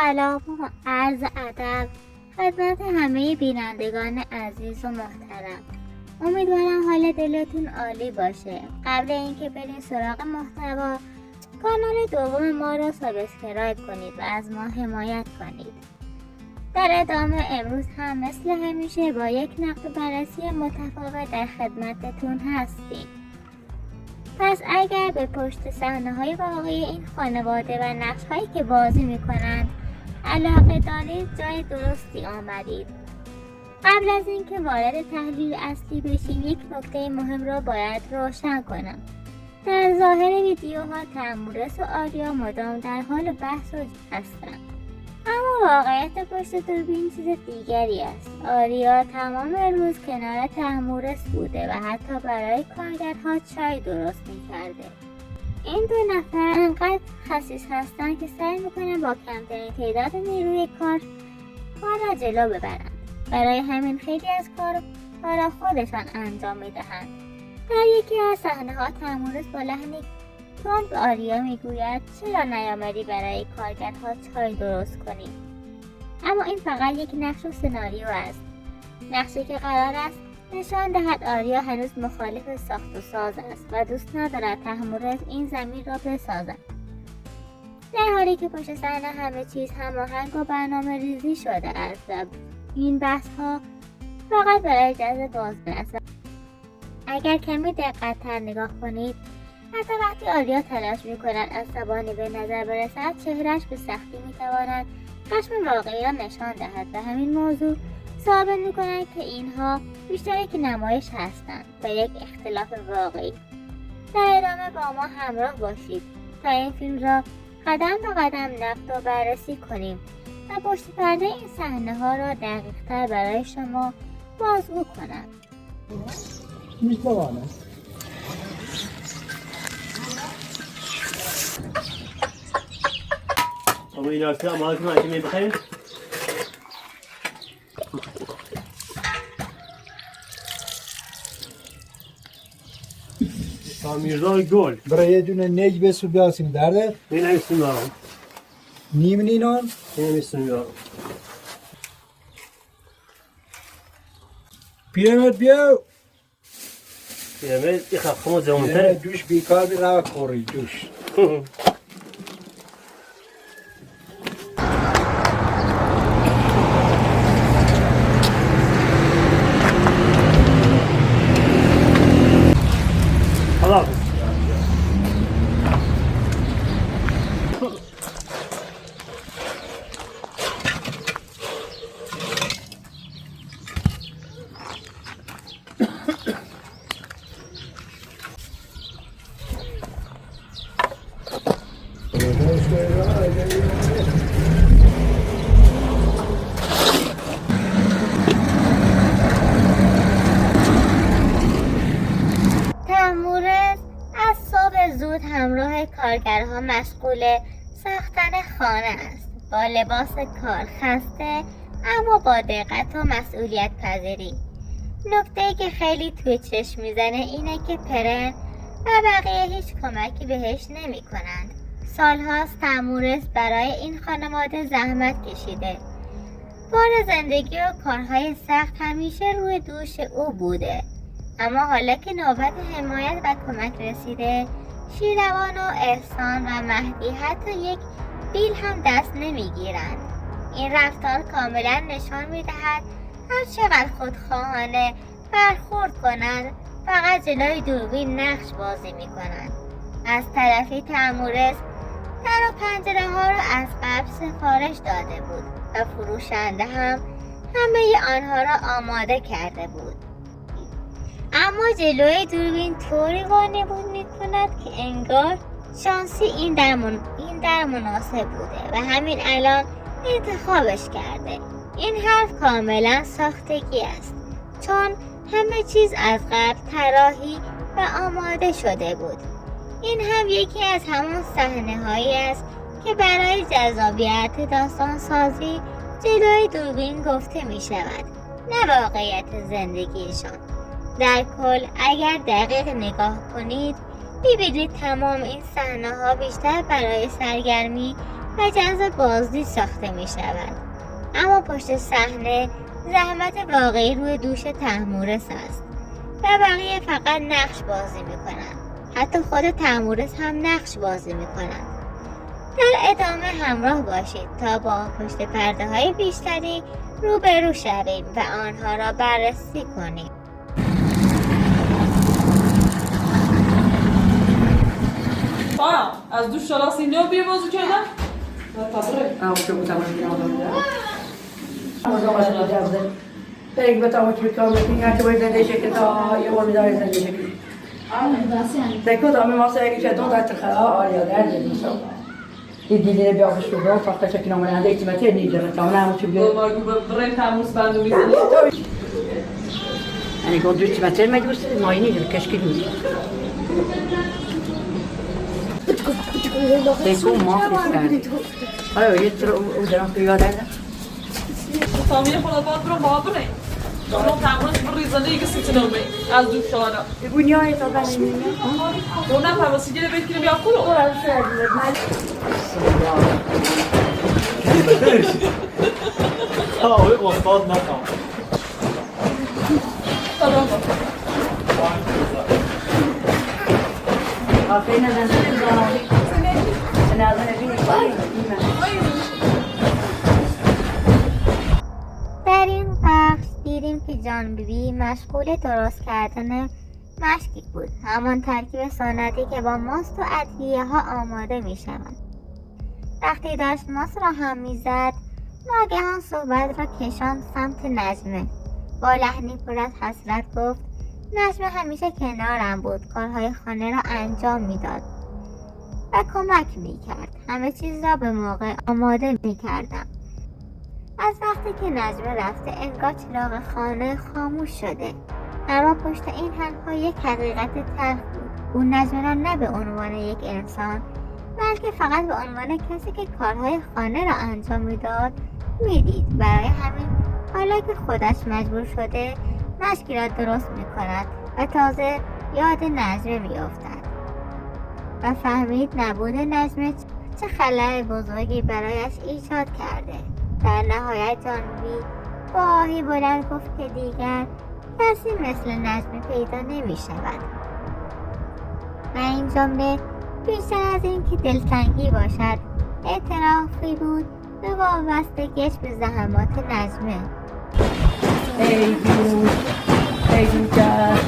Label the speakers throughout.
Speaker 1: سلام و عرض ادب خدمت همه بینندگان عزیز و محترم. امیدوارم حال دلتون عالی باشه. قبل اینکه بریم سراغ محتوا، کانال دوم ما رو سابسکرایب کنید و از ما حمایت کنید. در ادامه امروز هم مثل همیشه با یک نقد و بررسی متفاوت در خدمتتون هستیم. پس اگر به پشت صحنه‌های واقعی این خانواده و نقش‌هایی که بازی می‌کنند علاقه دارید، جای درستی آمدید. قبل از اینکه وارد تحلیل اصلی بشیم، یک نکته مهم را باید روشن کنم. در ظاهر ویدیوها تمورس و آریا مدام در حال بحث و هستند، اما واقعیت پشت دوربین چیز دیگری است. آریا تمام روز کنار تمورس بوده و حتی برای کارگرها چای درست می‌کرده. این دو نفر انقدر خسیس هستند که سعی می‌کنند با کمترین تعداد نیروی کار را جلو ببرند. برای همین خیلی از کارا خودشان انجام می‌دهند. در یکی از صحنه‌ها تمورس با لحنی تند به آریا میگوید چرا نیامدی برای کارگرها چای درست کنی؟ اما این فقط یک نقش و سناریو است. نقشی که قرار است نشان دهد آریا هنوز مخالف ساخت و ساز است و دوست ندارد تمورس این زمین را بسازد، در حالی که پشت صحنه همه چیز هماهنگ و برنامه ریزی شده است و این بحث ها فقط برای جذب بازدید است. اگر کمی دقت‌تر نگاه کنید، حتی وقتی آریا تلاش می‌کند عصبانی به نظر برسد، چهرهش به سختی می‌تواند خشم واقعی را نشان دهد و همین موضوع ثابت می‌کند که اینها بیشتر یک نمایش هستند و یک اختلاف واقعی. در ادامه با ما همراه باشید تا این فیلم را قدم به قدم نقد و بررسی کنیم و پشت پرده این صحنه‌ها را دقیق‌تر برای شما بازگو کنم.
Speaker 2: می‌توانم
Speaker 3: اما این آرسه آماده کنم که می‌بخوایم میرزا گل
Speaker 2: برای یه دونه نگ بسو بیاسیم درده
Speaker 3: این همیستون دارم
Speaker 2: نیم نینان
Speaker 3: این همیستون دارم
Speaker 2: پیرمرد بیاو
Speaker 3: پیرمرد ای خمو زمانتره
Speaker 2: پیرمرد دوش بیکار بی رو کوری دوش
Speaker 3: خلاص
Speaker 1: تمورس از صبح زود همراه کارگرها مشغول ساختن خانه است. با لباس کار خسته اما با دقت و مسئولیت پذیری. نکته‌ای که خیلی توی چشم میزنه اینه که پرن و بقیه هیچ کمکی بهش نمی کنند. سالهاست تمورس برای این خانواده زحمت کشیده. بار زندگی و کارهای سخت همیشه روی دوش او بوده. اما حالا که نوبت حمایت و کمک رسیده، شیروان و احسان و مهدی حتی یک بیل هم دست نمیگیرند. این رفتار کاملا نشان میدهد هر چقدر خودخواهانه برخورد کنند، فقط جلوی دوربین نقش بازی میکنند. از طرفی تمورس در و پنجره ها را از قبل سفارش داده بود و فروشنده هم همه آنها را آماده کرده بود. اما جلوی دوربین طوری وانمود می‌کند که انگار شانسی این در مناسب بوده و همین الان انتخابش کرده. این حرف کاملا ساختگی است، چون همه چیز از قبل طراحی و آماده شده بود. این هم یکی از همون صحنه‌هایی است که برای جذابیت داستان سازی جلوی دوربین گفته می شود، نه واقعیت زندگیشان. در کل اگر دقیق نگاه کنید، ببینید تمام این صحنه‌ها بیشتر برای سرگرمی و جنس بازدید ساخته می شود. اما پشت صحنه زحمت واقعی روی دوش طهمورث است و بقیه فقط نقش بازی می کنند. حتی خود طهمورث هم نقش بازی می کنند. در ادامه همراه باشید تا با پشت پرده های بیشتری روبرو شویم و آنها را بررسی کنیم.
Speaker 4: سارا از دوش شالا سینه و بیر بازو کردن؟
Speaker 5: همونجا بودم از این آدم بودم برگ بتاوت بکام بکنی هرچه باید زنده شکل تا یه قرمی داری زنده شکل دکو دامه ماسه اگه چطور در تخرها آریا در زنده شو یه دیلی بیاخش بگم فقط شکل نامنده ایتیمتی نیجره تا اونه همون چه بگم
Speaker 4: برای تموز بندو میزنی؟
Speaker 5: یعنی گفت دوستی متر مجبورست مایی نیجره کشکی دوست دکو مافیس کرد حالا یه تر او درام که یاد هست
Speaker 4: فامیل خدا باید برو با بره اونو تمرز بریزنده یکی سیتی نومه از دوش شالا
Speaker 5: بونیای تا بنیمونی
Speaker 4: اونم پواسی گیره بکنیم یا کلو
Speaker 3: آوی استاد نکام
Speaker 5: آفرین از انزنه
Speaker 1: در این بخش دیدیم که جان بیبی مشغول درست کردن مشکی بود، همان ترکیب سنتی که با ماست و ادویه ها آماده می شود. وقتی داشت ماست را هم می زد ناگهان صحبت را کشاند سمت نجمه. با لحنی پر از حسرت گفت نجمه همیشه کنارم بود، کارهای خانه را انجام می داد و کمک می کرد. همه چیز را به موقع آماده می کردم. از وقتی که نجمه رفته انگار چراغ خانه خاموش شده. اما پشت این حرفها یک حقیقت تلخ بود. او نجمه را نه به عنوان یک انسان بلکه فقط به عنوان کسی که کارهای خانه را انجام میداد میدید. برای همین حالا که خودش مجبور شده مشکی را درست می کند و تازه یاد نجمه می افتد و فهمید نبود نجمه چه خلأ بزرگی برایش ایجاد کرده. در نهایت جانبی با آهی بلند گفت که دیگر کسی مثل نجمه پیدا نمی شود و این جمله بیشتر از این که دلتنگی باشد اعترافی بود به وابستگیش به زحمات نجمه.
Speaker 5: ای جون ای جون کرد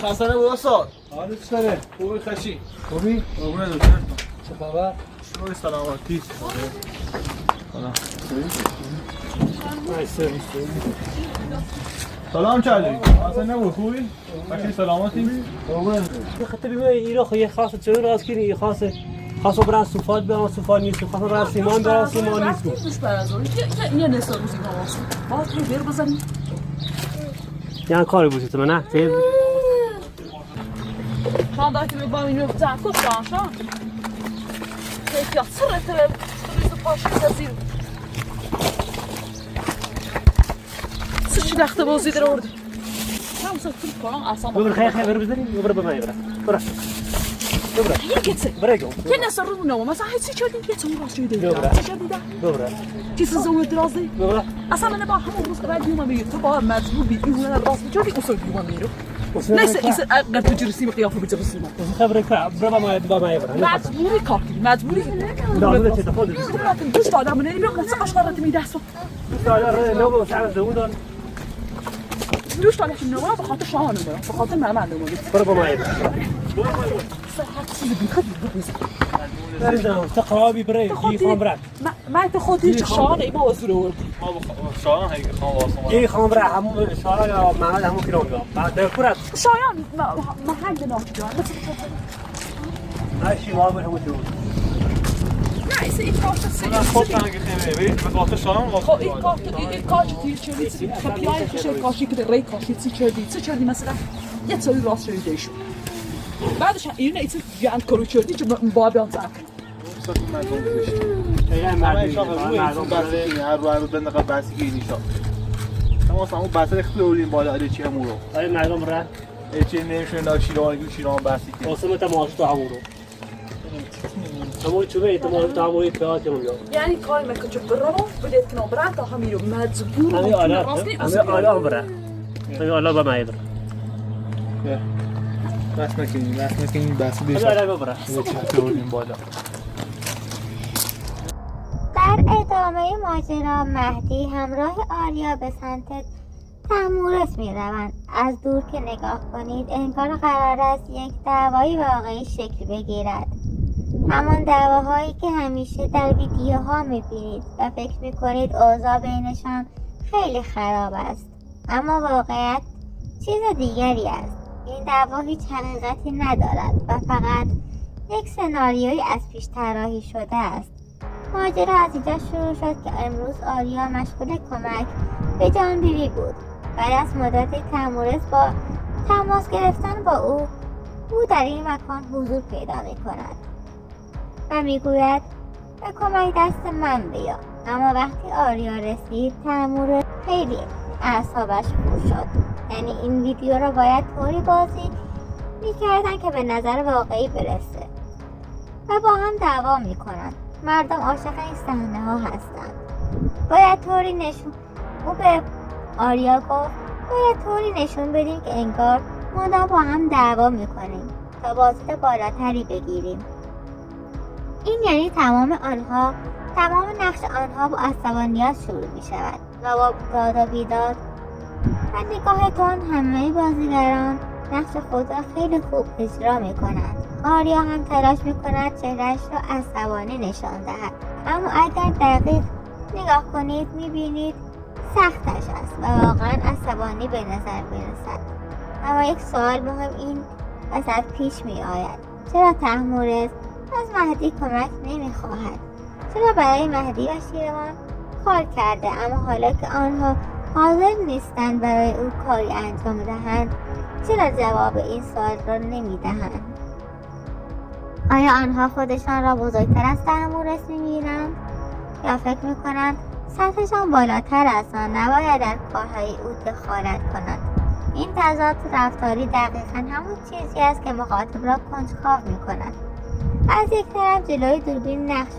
Speaker 6: خسته نبود استاد.
Speaker 2: حالت چطوره؟
Speaker 6: خوبی خشی؟
Speaker 2: خوبی؟
Speaker 6: قربونت برم.
Speaker 2: چه خبر؟
Speaker 6: شوی سلامتی. سلام چالی. خسته نبود خوبی؟ خشی سلامتی؟ قربونت.
Speaker 3: خاطر ایرا خو یه خاص چه راز کنی یه خاصو برن صفات برن صفات نیست خاصو برن سیمان برن سیمان نیست
Speaker 4: دوش برازوری یه نسا روزی نماز باز رو بیر بزنیم
Speaker 3: یعنی کاری بودی تو نه؟
Speaker 4: شان داری که با اینو زنکو شان یا سره ریز پاشی سازیم سچی دخته بازی در ارده هم سا کل کنم اصلا
Speaker 3: ببر خیلی بر بزنیم ببر بمایی برا
Speaker 4: یکیت
Speaker 3: برا جو
Speaker 4: یه نسا رو نمو مثلا هیچی چردی یه چون راست شده
Speaker 3: ببر
Speaker 4: چیز زون درازی
Speaker 3: ببر
Speaker 4: اصلا من با همون روز اول دیوم میگه تو با مجبور بی اون راست میچردی اصول دیوم میرو نیست ایسا اگر تو جرسی به قیافه بچه بسیمه
Speaker 3: خبره که برا بمایی برا
Speaker 4: مجبوری کار کنی مجبوری
Speaker 3: لازم تتفاوض
Speaker 4: دوست آدم من نمیام مثلا آشکارات میدهسو
Speaker 3: لو سعر زودان
Speaker 4: دوست دارم که نمونه به خاطر شاه نمونه به خاطر مامان نمونه
Speaker 3: برا بمایی
Speaker 4: صحت چیز بیخواد
Speaker 3: برا تقرابی برای خان برات
Speaker 4: من به خاطر شاه ایما وزیر آورد
Speaker 6: ما شایان هایی که خان واسه
Speaker 3: این خان برا همون شارع یا محمد همون کلام با در کورت
Speaker 4: شایان محل ناکی دارم
Speaker 3: هاشی ما همون تو
Speaker 4: نه ایسا این کارت سیدی
Speaker 6: خود تنگی خیمه بید به خاطر شایان
Speaker 4: خب این کارت تیر چردی خپیای کشه کاشی که ری کاشی چه چردی مثلا یه سوی راست شدی دیشون بعدش این ایسا گند کرو چردی چه با بیان زن
Speaker 6: هر رو بندقه بسی که اینیشا اما اصلا اون بسر اختیار اولین بالا علی چی همون رو
Speaker 3: آره مردم را
Speaker 6: چی نمیشه نا شیران بسی که
Speaker 3: واسه مت ماشو همون رو همون چوبه احتمال تمامی پیات کنم
Speaker 4: یعنی کاری میکنه که برام بدید کنم برام تا همین رو مجبور
Speaker 3: همین آلا بره همین آلا با مایی بره
Speaker 6: بس نکنیم بس
Speaker 3: همین آلا بره
Speaker 6: چطور بودیم بالا
Speaker 1: در ادامه ماجرا مهدی همراه آریا به سمت تحمورس می روند. از دور که نگاه کنید انگار قرار است یک دعوای واقعی شکل بگیرد. همان دعواهایی که همیشه در ویدیوها می بینید و فکر می کنید اوضاع بینشان خیلی خراب است. اما واقعیت چیز دیگری است. این دعوا هیچ حقیقتی ندارد و فقط یک سناریوی از پیش طراحی شده است. ماجرا از اینجا شروع شد که امروز آریا مشغول کمک به جان بیبی بود. بعد از مدت تماس گرفتن با او در این مکان حضور پیدا می کند و می گوید به کمک دست من بیا. اما وقتی آریا رسید تحمورس خیلی اعصابش خورد شد. یعنی این ویدیو را باید طوری بازی می کردن که به نظر واقعی برسه و با هم دعوا می کنند. مردم عاشق این صحنه ها هستند. باید طوری او به آریا گفت باید طوری نشون بدیم که انگار مدام با هم دعوا میکنیم تا بازدید بالاتری بگیریم. این یعنی تمام نقش آنها با عصبانیت شروع می شود و با داد و بیداد و نگاه تند همه بازیگران نقش خود را خیلی خوب اجرا می کنند. آریا هم تلاش می کند چهرهش را عصبانی نشان دهد، اما اگر دقیق نگاه کنید می بینید سختش است و واقعا عصبانی به نظر برسد. اما یک سوال مهم این وسط پیش می آید: چرا تحمورس از مهدی کمک نمی خواهد؟ چرا برای مهدی و شیروان کار کرده اما حالا که آنها حاضر نیستند برای او کاری انجام دهند چرا جواب این سوال را نمی دهند؟ آیا آنها خودشان را بزرگتر از تحمورس می بینند؟ یا فکر می کنند سطحشان بالاتر است و نباید در کارهای او دخالت کنند؟ این تضاد رفتاری دقیقا همون چیزی است که مخاطب را کنجکاو می کند. از یک طرف جلوی دوربین نقش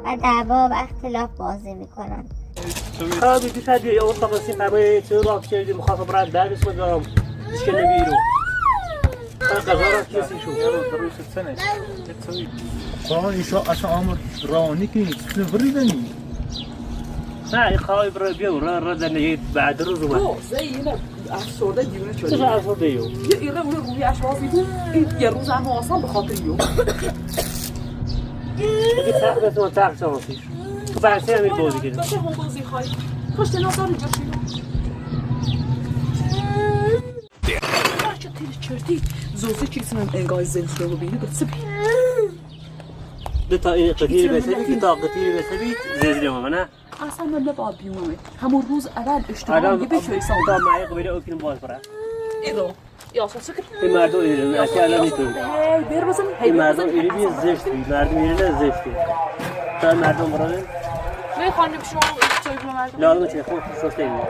Speaker 1: و دعوا و اختلاف بازی می کنند.
Speaker 3: بیدی شاید یا اون تقصیم برای چه را که مخاطب را در بسم دارم اشکال نگیرو قضا کسی شو
Speaker 6: دروش سنه ایشا اصلا آمر رانی که چطور بریدنی
Speaker 3: نه این خواهی برای بیاو را در بعد روز اومد
Speaker 4: زینب افسرده دیونه شده
Speaker 3: چرا افسرده یو؟
Speaker 4: یه روی اشرافی بود یه روز اما اصلا به خاطر یو
Speaker 3: دیگه سخت بسیمان سخت شماسیش تو برسی همین بازی کردیم
Speaker 4: بسه هم بازی خواهی کشت نظر اینجا شیرو چه تیر چرتی زوزی چیزی انگاه زنسته رو بینه بسه
Speaker 3: ده تا این قطیر بسبی که تا قطیر بسبی زیزلیم همه نه؟
Speaker 4: اصلا من نباید بیومه همون روز اول اشتباه یه بچه ایسان
Speaker 3: تا معی قبیله اوکیم باز برد
Speaker 4: ایرو یا اساسا که
Speaker 3: این مردم ایران اصلی الان میتونیم
Speaker 4: بیر بزن
Speaker 3: این مردم ایران زشتی مردم ایران زشتی تا مردم براده
Speaker 4: نه خانم شما چه مردم
Speaker 3: لازم چه خود شسته این